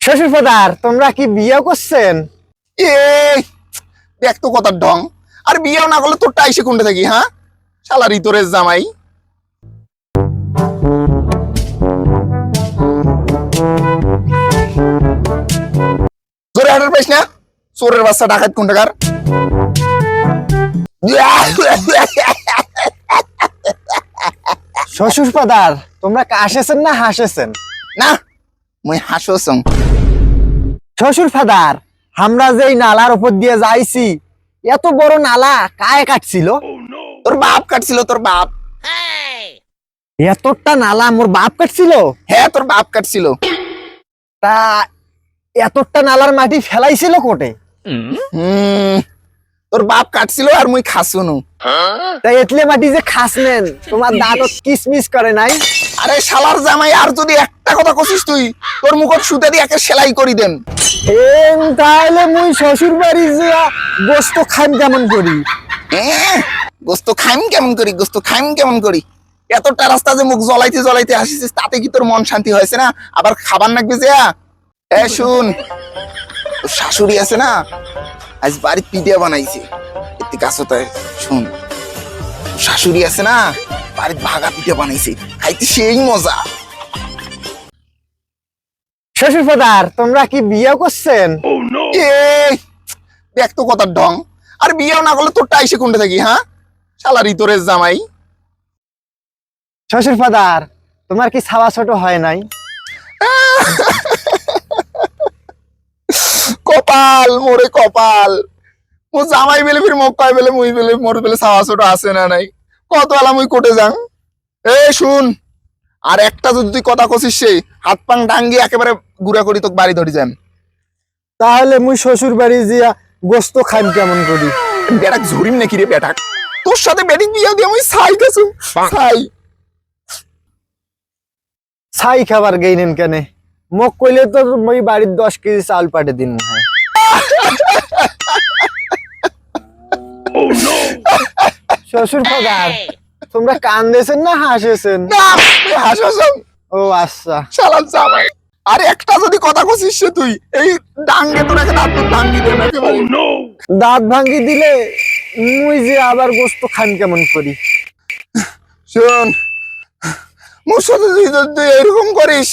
শ্বশুর ফাদার, তোমরা কি বিয়ে করছেন? এ দেখ তো কথার ঢং। আর বিয়েও না করলে তোরটা আইসে কোনটা থাকি? হ্যাঁ, শালা রিতরের জামাই। জোরে হাঁটার পাইস না, চোরের বাচ্চা ডাকাত কোনটাকার। শ্বশুর ফাদার, তোমরা কাশেছেন না হাসেছেন? না, মুই হাসোসং। শ্বশুর ফাদার, আমরা যে এই নালার উপর দিয়ে যাইছি, এত বড় নালা কায়ে কাটছিল? তোর বাপ কাটছিল, তোর বাপ। এতটা নালা মোর বাপ কাটছিল? হ্যাঁ, তোর বাপ কাটছিল। তা এতটা নালার মাটি ফেলাইছিল কোটে? তোর বাপ কাটছিল আর মুই খাসুনু। তাই এতলে মাটি যে খাসনেন, তোমার দাঁত কিসমিস করে নাই? আরে শালার জামাই, আর যদি একটা কথা কছিস তুই, তোর মুখত সুতে দিয়ে একে সেলাই করি দেন। তাহলে মুই শ্বশুর বাড়ি যা গোস্ত খাইম কেমন করি? গোস্ত খাইম কেমন করি, গোস্ত খাইম কেমন করি? এতটা রাস্তা যে মুখ জ্বলাইতে জ্বলাইতে আসিস, তাতে কি তোর মন শান্তি হয়েছে না? আবার খাবার নাকবি যে। শুন, তোর শাশুড়ি আছে না, আজ বাড়ির পিঠা বানাইছে। এতে কাছতায় শুন, তোর শাশুড়ি আছে না, বাড়ির ভাগা পিঠা বানাইছে, খাইতে সেই মজা। শ্বশুর ফাদার, তোমরা কি বিয়ে করছেন? দেখ তো কথার ঢং। আর বিয়েও না করলে তোরটা আইসে কোনটা থাকি? হ্যাঁ, শালা রিতরের জামাই। শ্বশুর ফাদার, তোমার কি ছাওয়া ছোট হয় নাই? কপাল মোরে কপাল, মো জামাই বেলে ফির মোক কয় বেলে মুই বেলে মোর বেলে ছাওয়া ছোট আছে না নাই? কত আলা মুই কোটে যাং। শুন, আর একটা যদি তুই কথা কছিস, সেই হাত পাং ডাঙ্গি একেবারে গুড়া করি তোকে বাড়ি ধরি যান। তাহলে মুই শ্বশুর বাড়ি জিয়া গোস্ত খাইম কেমন করি? বেটাক ঝুরিম নাকি রে বেটাক? তোর সাথে বেটিক বিয়ে দিয়ে আমি ছাই খাসু, ছাই। ছাই খাবার গেইনেন কেনে? মোক কইলে তো মই বাড়ির 10 কেজি চাল পাঠে দিন। শ্বশুর ফাদার, তোমরা কান্দেছেন না হাসেছেন? হাসছং। ও আচ্ছা। শালার জামাই, আর একটা যদি কথা কছিস তুই, এই ডাঙ্গে তোর একটা দাঁত ভাঙ্গি দেন একেবারে। দাঁত ভাঙ্গি দিলে মুই যে আবার গোস্ত খান কেমন করি? শোন, মোর সাথে তুই এরকম করিস,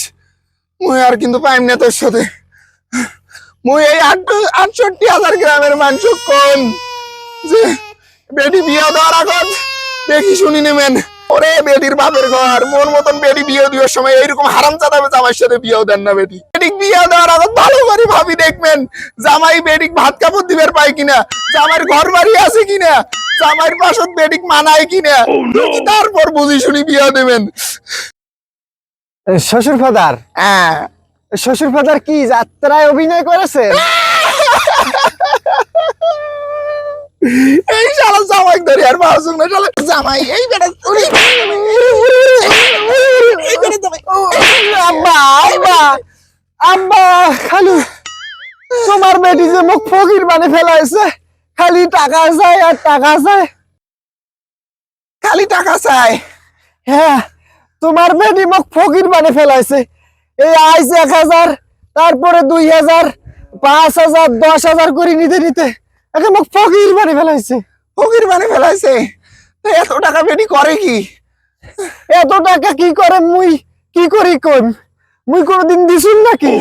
মুই আর কিন্তু পাইম না তোর সাথে। মুই এই 68,000 গ্রামের মানুষ কোন যে বেটি বিয়ে দেওয়ার আগত দেখি শুনি নেবেন। ওরে বেটির বাপের ঘর, মোর মতন বেটি বিয়ে দেওয়ার সময় এইরকম হারাম চাঁদাবে জামাইয়ের সাথে বিয়েও দেন না। বেটিক বিয়ে দেওয়ার আগত ভালো করে ভাবি দেখবেন, জামাই বেটিক ভাত কাপড় দিবের পায় কিনা, জামাইয়ের ঘর বাড়ি আছে কিনা, জামাইয়ের পাশত বেটিক মানায় কিনা, তারপর বুঝি শুনি বিয়ে দেবেন। শ্বশুর ফাদার, শ্বশুর ফাদার কি যাত্রায় অভিনয় করেছে? এই শালা জামাই ধরে আর বাসুক না, শালা জামাই এই বেটা আব্বা আব্বা আব্বা, খালু তোমার বেটি যে মুখ ফকির বানে ফেলাইছে, খালি টাকা চাই আর টাকা চাই, খালি টাকা চাই। হ্যাঁ, তোমার বেটি মুখ ফকির বানে ফেলাইছে। এই আইস 1000, তারপরে 2000, 5000, 10,000 করে নিতে নিতে একে মুখ ফকির বানে ফেলাইছে। ফকির বানে ফেলাইছে? এত টাকা বেটি করে কি? এত টাকা কি করে মুই কি করি কই? মুই কোনদিন দিছুন নাকি?